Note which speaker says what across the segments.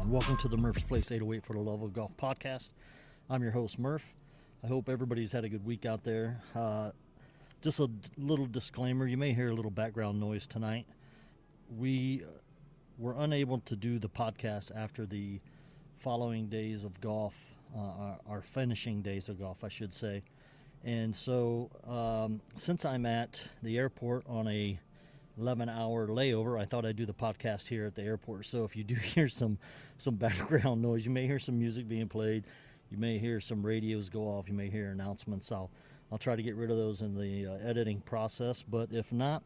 Speaker 1: and welcome to the Murph's Place 808 for the Love of Golf podcast. I'm your host, Murph. I hope everybody's had a good week out there. Just a little disclaimer, you may hear a little background noise tonight. We were unable to do the podcast after the following days of golf, our finishing days of golf, I should say. And so since I'm at the airport on a 11-hour layover, I thought I'd do the podcast here at the airport. So if you do hear some background noise, you may hear some music being played, you may hear some radios go off, you may hear announcements. I'll try to get rid of those in the editing process, but if not,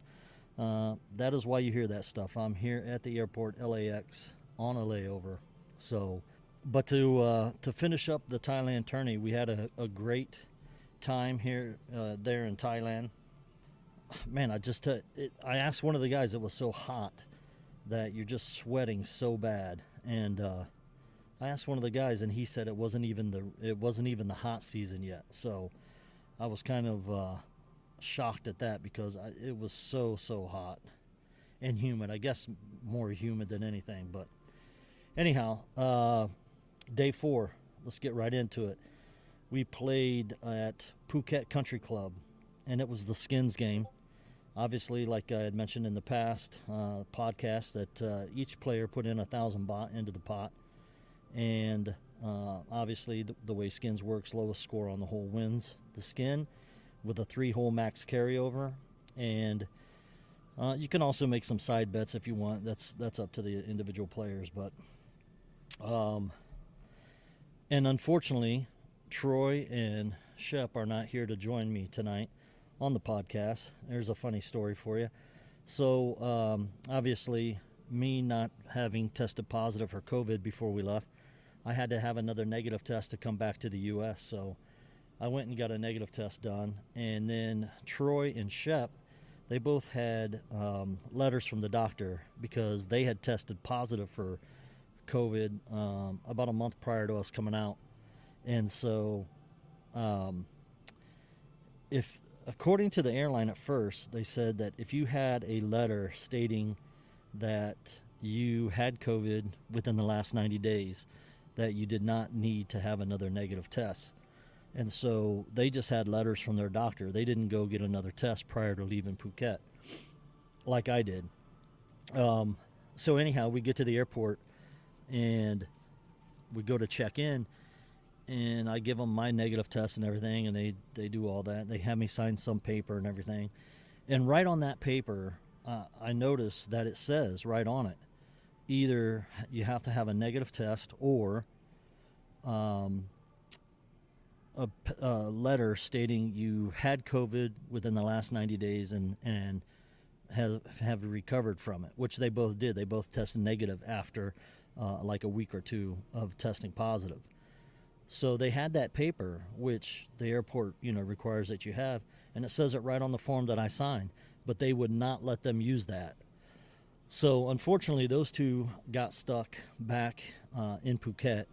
Speaker 1: that is why you hear that stuff. I'm here at the airport, LAX, on a layover. So, but to finish up the Thailand tourney, we had a great time there in Thailand. Man, I asked one of the guys, it was so hot that you're just sweating so bad, and I asked one of the guys, and he said it wasn't even the hot season yet. So I was kind of shocked at that because it was so hot and humid. I guess more humid than anything. But anyhow, day 4, let's get right into it. We played at Phuket Country Club, and it was the skins game. Obviously, like I had mentioned in the past podcast, that each player put in 1,000 baht into the pot. And obviously, the way skins works, lowest score on the hole wins the skin with a 3-hole max carryover. And you can also make some side bets if you want. That's up to the individual players. But and unfortunately, Troy and Shep are not here to join me tonight on the podcast. There's a funny story for you. So obviously, me not having tested positive for COVID before we left, I had to have another negative test to come back to the U.S. So I went and got a negative test done. And then Troy and Shep, they both had letters from the doctor because they had tested positive for COVID about a month prior to us coming out. And so according to the airline at first, they said that if you had a letter stating that you had COVID within the last 90 days, that you did not need to have another negative test. And so they just had letters from their doctor. They didn't go get another test prior to leaving Phuket, like I did. So anyhow, we get to the airport, and we go to check in, and I give them my negative test and everything, and they do all that. They have me sign some paper and everything. And right on that paper, I notice that it says right on it, either you have to have a negative test or a letter stating you had COVID within the last 90 days and have recovered from it, which they both did. They both tested negative after like a week or two of testing positive. So they had that paper, which the airport, requires that you have, and it says it right on the form that I signed, but they would not let them use that. So unfortunately, those two got stuck back in Phuket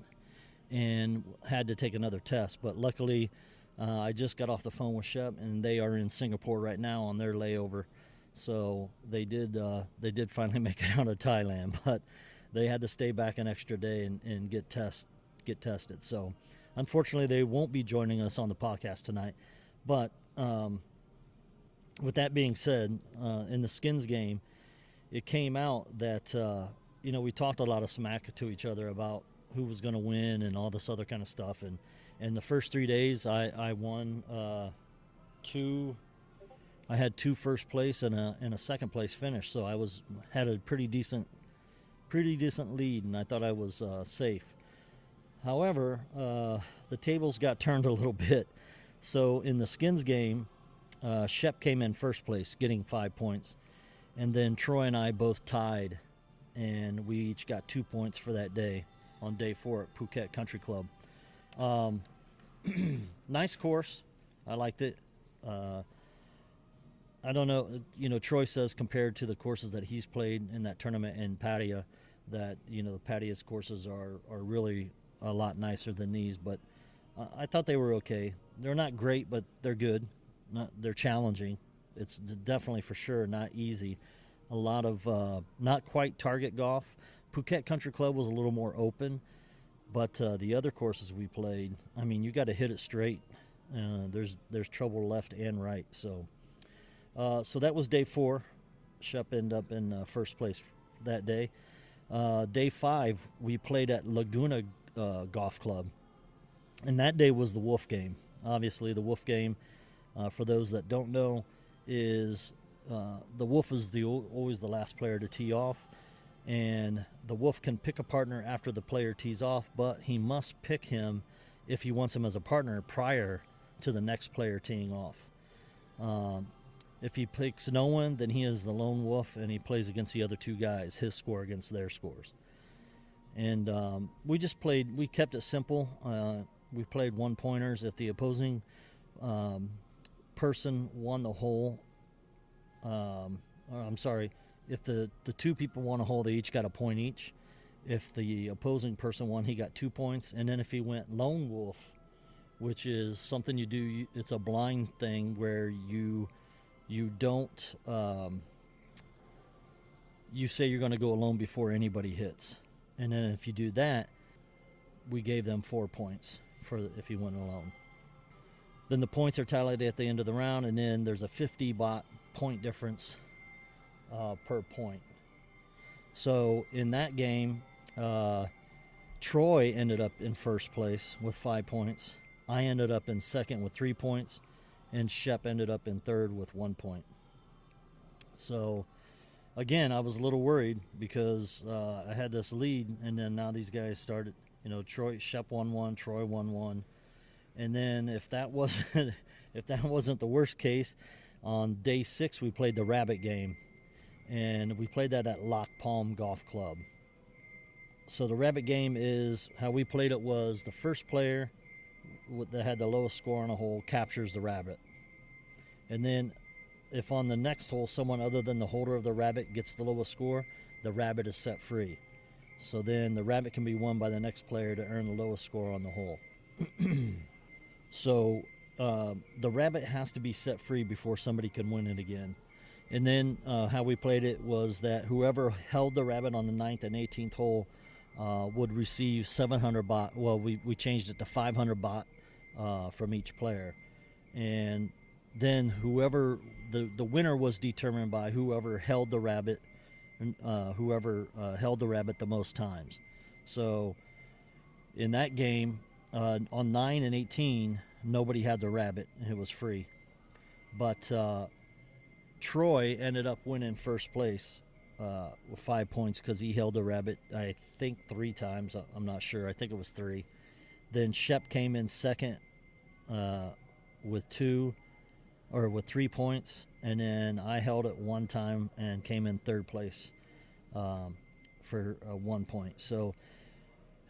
Speaker 1: and had to take another test. But luckily, I just got off the phone with Shep, and they are in Singapore right now on their layover. So they did finally make it out of Thailand, but they had to stay back an extra day and get tested. So unfortunately, they won't be joining us on the podcast tonight. But with that being said, in the skins game, it came out that we talked a lot of smack to each other about who was going to win and all this other kind of stuff. And the first 3 days, I won I had 2 first place and a second place finish. So I had a pretty decent lead, and I thought I was safe. However, the tables got turned a little bit. So in the skins game, Shep came in first place, getting 5 points. And then Troy and I both tied, and we each got 2 points for that day on day 4 at Phuket Country Club. Nice course. I liked it. I don't know. Troy says compared to the courses that he's played in that tournament in Pattaya, that, the Pattaya's courses are really a lot nicer than these. But I thought they were okay. They're not great, but they're good. They're challenging. It's definitely for sure not easy. A lot of not quite target golf, Phuket Country Club was a little more open, but the other courses we played, I mean, you got to hit it straight. There's trouble left and right. So that was day 4. Shep ended up in first place that day. Day 5, we played at Laguna Golf Club, and that day was the Wolf game. Obviously, the Wolf game, for those that don't know, is the Wolf is always the last player to tee off, and the Wolf can pick a partner after the player tees off, but he must pick him if he wants him as a partner prior to the next player teeing off. If he picks no one, then he is the lone wolf, and he plays against the other 2 guys, his score against their scores. And we kept it simple. We played one-pointers. If the opposing person won the hole, if the 2 people won a hole, they each got a point each. If the opposing person won, he got 2 points. And then if he went lone wolf, which is something you do, it's a blind thing where you don't, you say you're going to go alone before anybody hits. And then if you do that, we gave them 4 points if he went alone. Then the points are tallied at the end of the round, and then there's a 50 point difference per point. So in that game, Troy ended up in first place with 5 points. I ended up in second with 3 points. And Shep ended up in third with 1 point. So, again, I was a little worried because I had this lead, and then now these guys started. Shep won 1, Troy won 1, and then if that wasn't the worst case, on day 6 we played the rabbit game, and we played that at Lock Palm Golf Club. So the rabbit game is how we played it was the first player that had the lowest score on a hole captures the rabbit. And then if on the next hole someone other than the holder of the rabbit gets the lowest score, the rabbit is set free. So then the rabbit can be won by the next player to earn the lowest score on the hole. So the rabbit has to be set free before somebody can win it again. And then how we played it was that whoever held the rabbit on the 9th and 18th hole would receive 700 baht. Well, we changed it to 500 baht from each player. And then the winner was determined by whoever held the rabbit the most times. So in that game, on 9 and 18, nobody had the rabbit. It was free. But Troy ended up winning first place with 5 points because he held the rabbit, I think, 3 times. I'm not sure. I think it was 3. Then Shep came in second with 3 points, and then I held it 1 time and came in third place for 1 point. So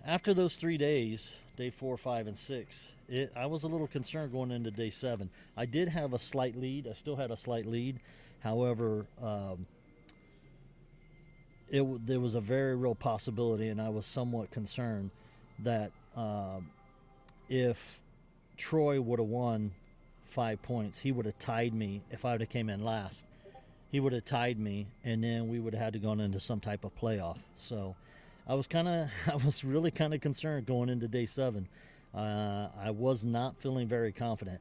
Speaker 1: after those 3 days, day 4, 5, and 6, I was a little concerned going into day 7. I did have a slight lead. I still had a slight lead. However, there was a very real possibility, and I was somewhat concerned that if Troy would have won 5 points, he would have tied me. If I would have came in last, he would have tied me, and then we would have had to go into some type of playoff. So I was really kind of concerned going into day 7. I was not feeling very confident.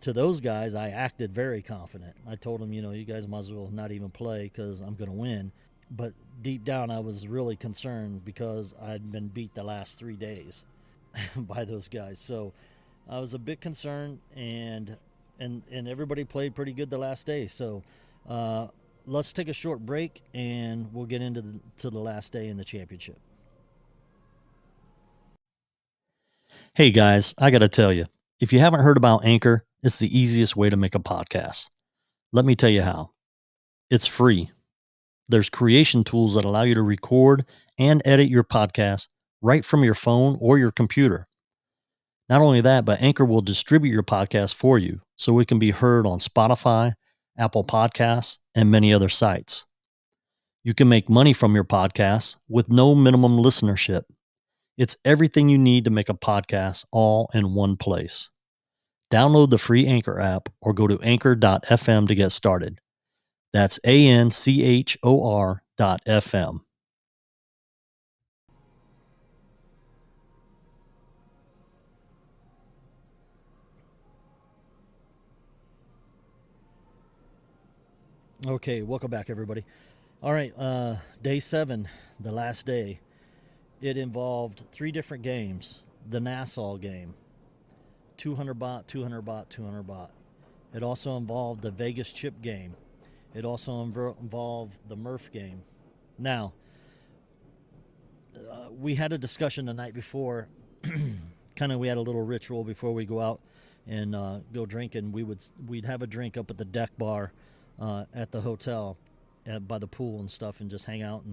Speaker 1: To those guys, I acted very confident. I told them, you guys might as well not even play because I'm going to win. But deep down, I was really concerned because I'd been beat the last 3 days by those guys. So I was a bit concerned, and everybody played pretty good the last day. So let's take a short break, and we'll get into the last day in the championship. Hey guys, I got to tell you, if you haven't heard about Anchor, it's the easiest way to make a podcast. Let me tell you how. It's free. There's creation tools that allow you to record and edit your podcast right from your phone or your computer. Not only that, but Anchor will distribute your podcast for you so it can be heard on Spotify, Apple Podcasts, and many other sites. You can make money from your podcast with no minimum listenership. It's everything you need to make a podcast all in one place. Download the free Anchor app or go to anchor.fm to get started. That's ANCHOR.FM. Okay, welcome back, everybody. All right, day 7, the last day. It involved 3 different games. The Nassau game, 200 baht, 200 baht, 200 baht. It also involved the Vegas chip game. It also involved the Murph game. Now, we had a discussion the night before. We had a little ritual before we go out and go drinking. We'd have a drink up at the deck bar at the hotel by the pool and stuff, and just hang out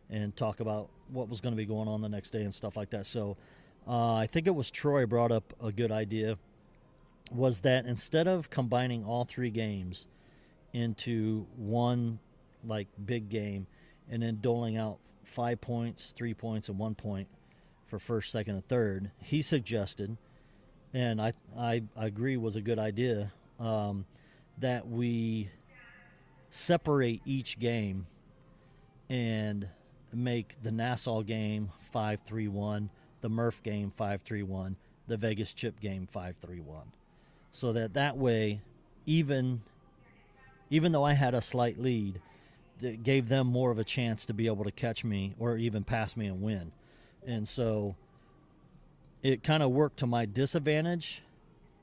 Speaker 1: and talk about what was going to be going on the next day and stuff like that. So I think it was Troy brought up a good idea, was that instead of combining all 3 games into one like big game and then doling out 5 points, 3 points, and 1 point for first, second, and third, he suggested, and I agree was a good idea, that we separate each game and make the Nassau game 5-3-1, the Murph game 5-3-1, the Vegas chip game 5-3-1, so that way, even though I had a slight lead, that gave them more of a chance to be able to catch me or even pass me and win. And so it kind of worked to my disadvantage,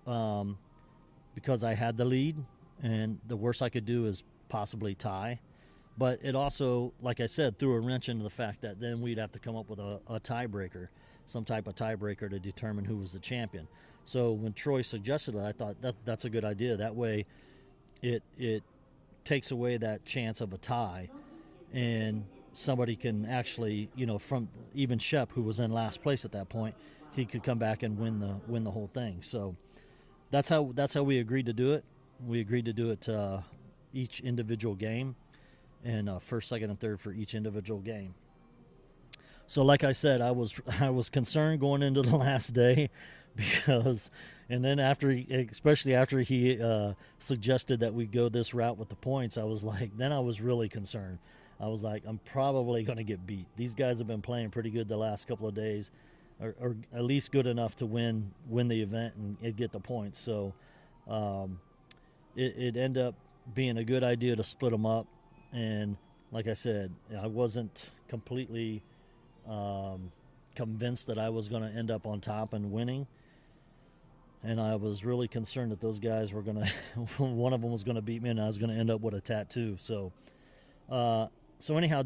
Speaker 1: because I had the lead, and the worst I could do is possibly tie. But it also, like I said, threw a wrench into the fact that then we'd have to come up with a tiebreaker, some type of tiebreaker to determine who was the champion. So when Troy suggested it, I thought that's a good idea. That way it takes away that chance of a tie, and somebody can actually, from even Shep, who was in last place at that point, he could come back and win the whole thing. So that's how we agreed to do it. We agreed to do it each individual game, and first, second, and third for each individual game. So like I said, I was concerned going into the last day, because, and then especially after he suggested that we go this route with the points, I was really concerned. I was like, I'm probably going to get beat. These guys have been playing pretty good the last couple of days, or at least good enough to win the event and get the points. So it ended up being a good idea to split them up. And like I said, I wasn't completely convinced that I was going to end up on top and winning. And I was really concerned that those guys were going to, one of them was going to beat me, and I was going to end up with a tattoo. So anyhow,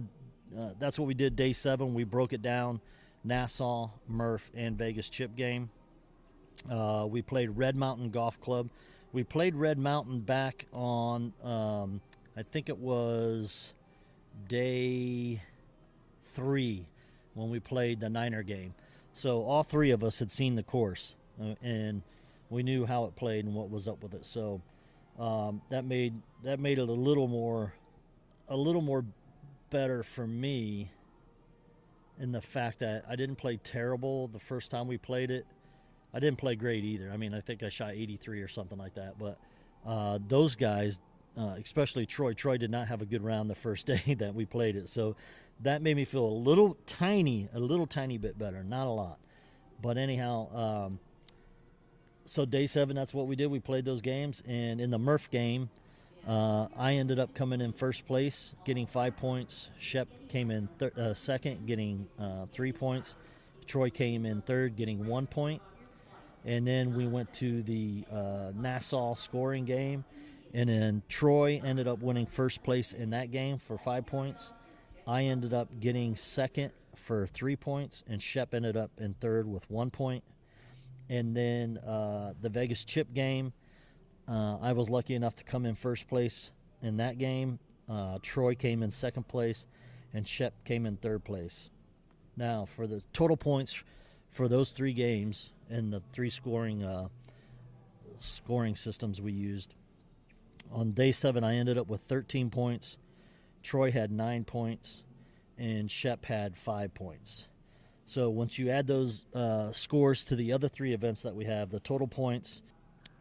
Speaker 1: that's what we did day 7. We broke it down: Nassau, Murph, and Vegas chip game. We played Red Mountain Golf Club. We played Red Mountain back on, I think it was day 3 when we played the Niner game. So all 3 of us had seen the course, and we knew how it played and what was up with it. So that made it a little more better for me, in the fact that I didn't play terrible the first time we played it. I didn't play great either. I mean, I think I shot 83 or something like that. But those guys, especially Troy did not have a good round the first day that we played it. So that made me feel a little tiny bit better. Not a lot. But anyhow, so day 7, that's what we did. We played those games. And in the Murph game, I ended up coming in first place, getting 5 points. Shep came in second, getting 3 points. Troy came in third, getting 1 point. And then we went to the Nassau scoring game, and then Troy ended up winning first place in that game for 5 points. I ended up getting second for 3 points, and Shep ended up in third with 1 point. And then the Vegas chip game, I was lucky enough to come in first place in that game. Troy came in second place, and Shep came in third place. Now, for the total points for those 3 games and the 3 scoring systems we used, on day 7, I ended up with 13 points. Troy had 9 points, and Shep had 5 points. So once you add those scores to the other 3 events that we have, the total points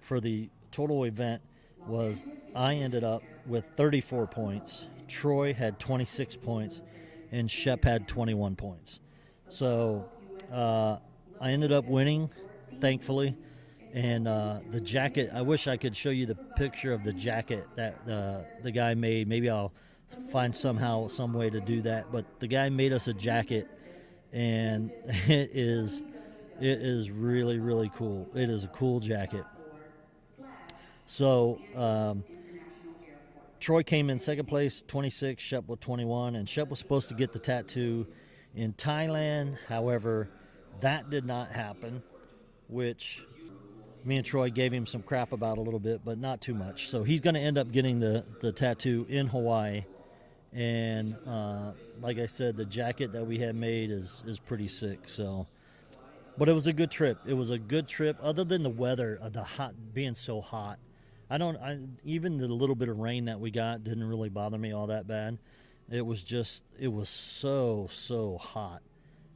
Speaker 1: for the total event was, I ended up with 34 points. Troy had 26 points, and Shep had 21 points. So I ended up winning, thankfully, And the jacket, I wish I could show you the picture of the jacket that the guy made. Maybe I'll find some way to do that. But the guy made us a jacket, and it is really, really cool. It is a cool jacket. So Troy came in second place, 26. Shep with 21, and Shep was supposed to get the tattoo in Thailand. However, that did not happen, which me and Troy gave him some crap about a little bit, but not too much. So he's going to end up getting the tattoo in Hawaii. And like I said, the jacket that we had made is pretty sick. So, but it was a good trip. It was a good trip, other than the weather, the hot being so hot. Even the little bit of rain that we got didn't really bother me all that bad. It was so hot.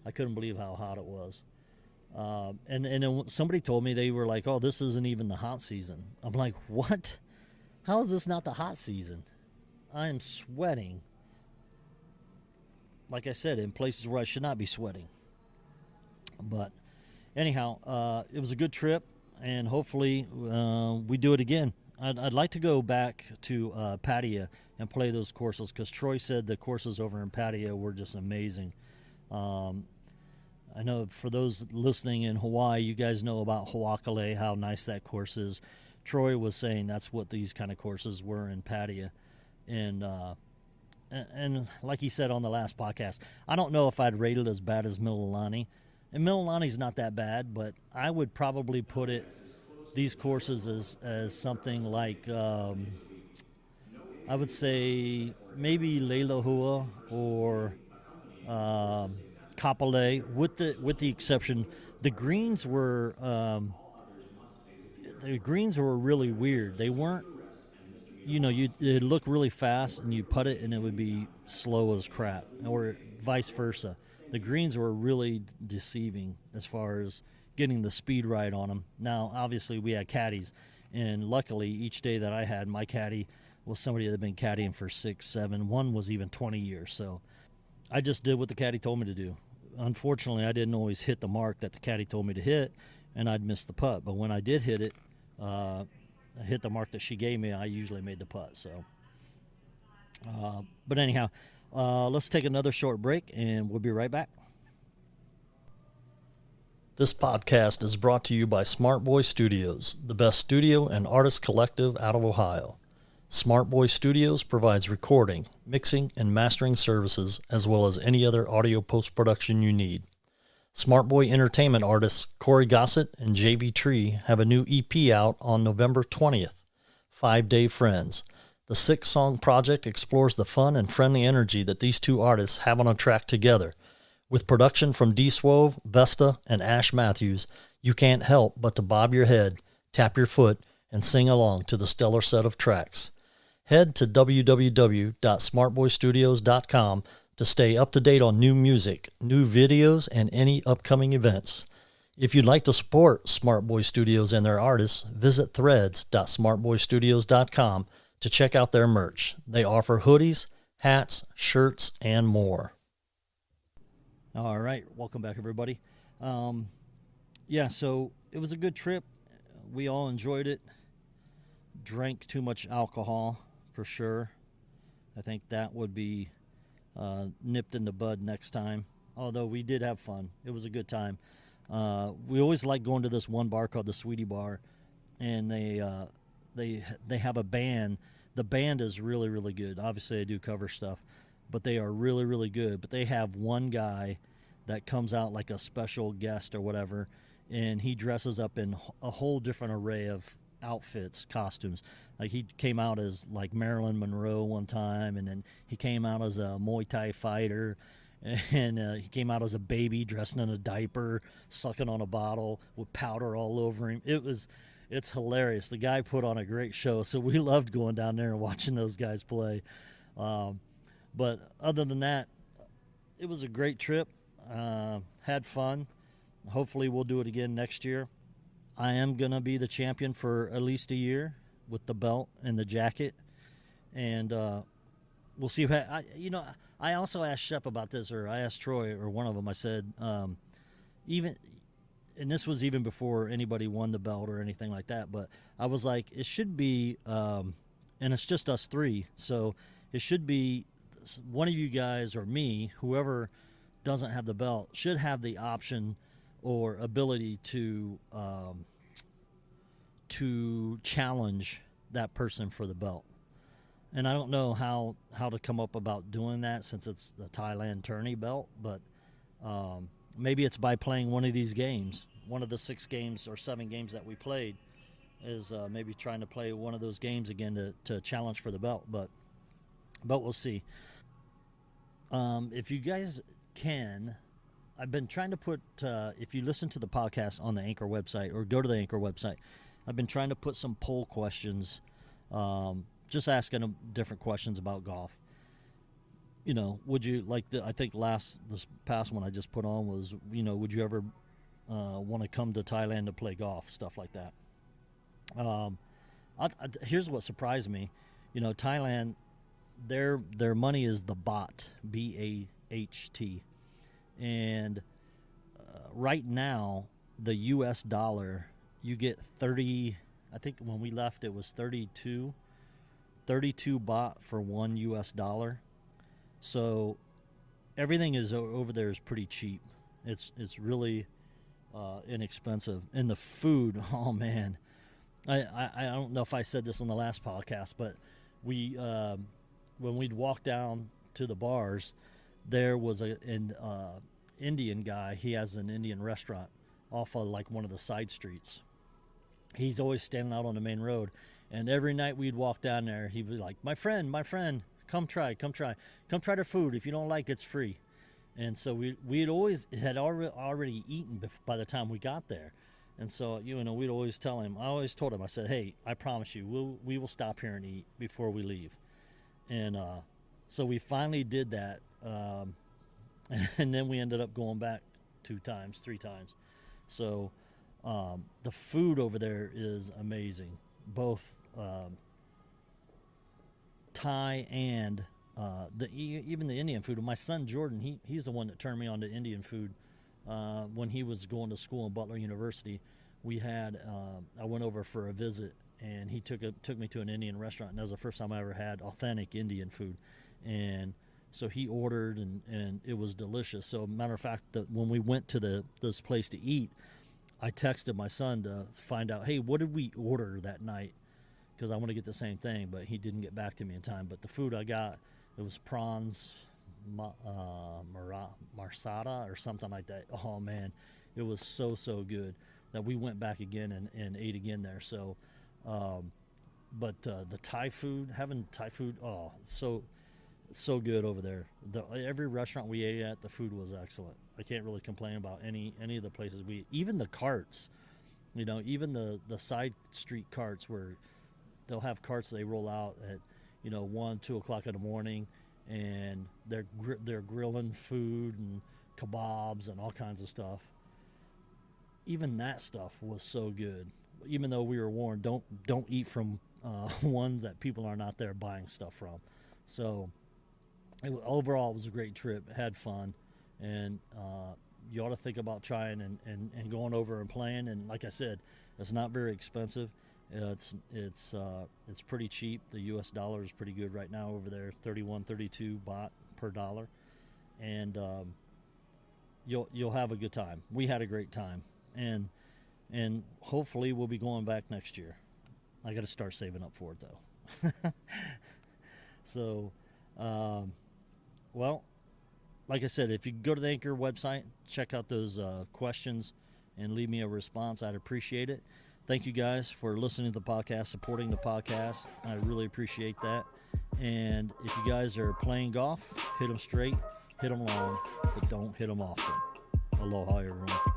Speaker 1: I couldn't believe how hot it was. And then somebody told me, they were like, "Oh, this isn't even the hot season." I'm like, "What? How is this not the hot season?" I am sweating, like I said, in places where I should not be sweating. But anyhow, it was a good trip, and hopefully we do it again. I'd like to go back to Pattaya and play those courses, because Troy said the courses over in Pattaya were just amazing. I know for those listening in Hawaii, you guys know about Hawakale, how nice that course is. Troy was saying that's what these kind of courses were in Pattaya. And like he said on the last podcast, I don't know if I'd rate it as bad as Mililani. And Mililani's not that bad, but I would probably put these courses as something like, I would say maybe Leilahua or Kapolei, with the exception, the greens were really weird. They weren't, it'd look really fast and you putt it and it would be slow as crap, or vice versa. The greens were really deceiving as far as getting the speed right on them. Now, obviously, we had caddies, and luckily, each day that I had, my caddy was somebody that had been caddying for 6, 7. One was even 20 years. So I just did what the caddy told me to do. Unfortunately, I didn't always hit the mark that the caddy told me to hit, and I'd miss the putt. But when I did hit it, I hit the mark that she gave me, I usually made the putt. So, but anyhow, let's take another short break, and we'll be right back. This podcast is brought to you by Smart Boy Studios, the best studio and artist collective out of Ohio. Smart Boy Studios provides recording, mixing, and mastering services, as well as any other audio post-production you need. Smart Boy Entertainment artists Corey Gossett and JV Tree have a new EP out on November 20th, 5 Day Friends. The 6-song project explores the fun and friendly energy that these two artists have on a track together. With production from D Swove, Vesta, and Ash Matthews, you can't help but to bob your head, tap your foot, and sing along to the stellar set of tracks. Head to www.smartboystudios.com to stay up to date on new music, new videos, and any upcoming events. If you'd like to support Smart Boy Studios and their artists, visit threads.smartboystudios.com to check out their merch. They offer hoodies, hats, shirts, and more. All right, welcome back, everybody. So it was a good trip. We all enjoyed it. Drank too much alcohol, for sure. I think that would be nipped in the bud next time. Although we did have fun. It was a good time. We always like going to this one bar called the Sweetie Bar, and they have a band. The band is really, really good. Obviously, they do cover stuff, but they are really, really good. But they have one guy that comes out like a special guest or whatever, and he dresses up in a whole different array of outfits, costumes. Like, he came out as like Marilyn Monroe one time, and then he came out as a Muay Thai fighter, and he came out as a baby dressed in a diaper, sucking on a bottle with powder all over him. It's hilarious. The guy put on a great show, so we loved going down there and watching those guys play. But other than that, it was a great trip. Had fun. Hopefully we'll do it again next year. I am going to be the champion for at least a year with the belt and the jacket. And we'll see. I also asked Shep about this, or I asked Troy, or one of them. I said, even and this was even before anybody won the belt or anything like that, but I was like, it should be, and it's just us three, so it should be one of you guys or me, whoever doesn't have the belt, should have the option or ability to challenge that person for the belt. And I don't know how to come up about doing that, since it's the Thailand Tourney belt, but maybe it's by playing one of these games. One of the 6 games or 7 games that we played is maybe trying to play one of those games again to challenge for the belt, but we'll see. If you guys can, I've been trying to put, if you listen to the podcast on the Anchor website or go to the Anchor website, I've been trying to put some poll questions, just asking them different questions about golf. You know, would you like I think this past one I just put on was, you know, would you ever want to come to Thailand to play golf, stuff like that. Here's what surprised me. You know, Thailand, their money is the baht, BAHT, and right now the U.S. dollar, you get 30. I think when we left it was 32 baht for $1 U.S. dollar. So everything is over there is pretty cheap. It's really inexpensive. And the food, oh man, I don't know if I said this on the last podcast, but we when we'd walk down to the bars, there was an Indian guy. He has an Indian restaurant off of like one of the side streets. He's always standing out on the main road, and every night we'd walk down there, he'd be like, my friend, come try the food. If you don't like it, it's free. And so we'd always had already eaten by the time we got there. And so, you know, we'd always tell him, I always told him, I said, hey, I promise you, we will stop here and eat before we leave. And so we finally did that. And then we ended up going back 3 times. So the food over there is amazing, both Thai and even the Indian food. My son Jordan, he's the one that turned me on to Indian food. When he was going to school in Butler University, I went over for a visit, and he took me to an Indian restaurant, and that was the first time I ever had authentic Indian food. And so he ordered, and it was delicious. So matter of fact, when we went to this place to eat, I texted my son to find out, hey, what did we order that night? Because I want to get the same thing, but he didn't get back to me in time. But the food I got, it was prawns marsada or something like that. Oh man, it was so good that we went back again and ate again there. So but the Thai food, having Thai food, oh, so good over there. Every restaurant we ate at, the food was excellent. I can't really complain about any of the places even the carts, you know, even the side street carts, where they'll have carts they roll out at, you know, 1-2 o'clock in the morning, and they're grilling food and kebabs and all kinds of stuff. Even that stuff was so good. Even though we were warned, don't eat from one that people are not there buying stuff from. So overall, it was a great trip. Had fun, and you ought to think about trying and going over and playing. And like I said, it's not very expensive. It's pretty cheap. The U.S. dollar is pretty good right now over there, 32 baht per dollar, and you'll have a good time. We had a great time, and hopefully we'll be going back next year. I got to start saving up for it though. So, well, like I said, if you go to the Anchor website, check out those questions and leave me a response, I'd appreciate it. Thank you guys for listening to the podcast, supporting the podcast. I really appreciate that. And if you guys are playing golf, hit them straight, hit them long, but don't hit them often. Aloha, everyone.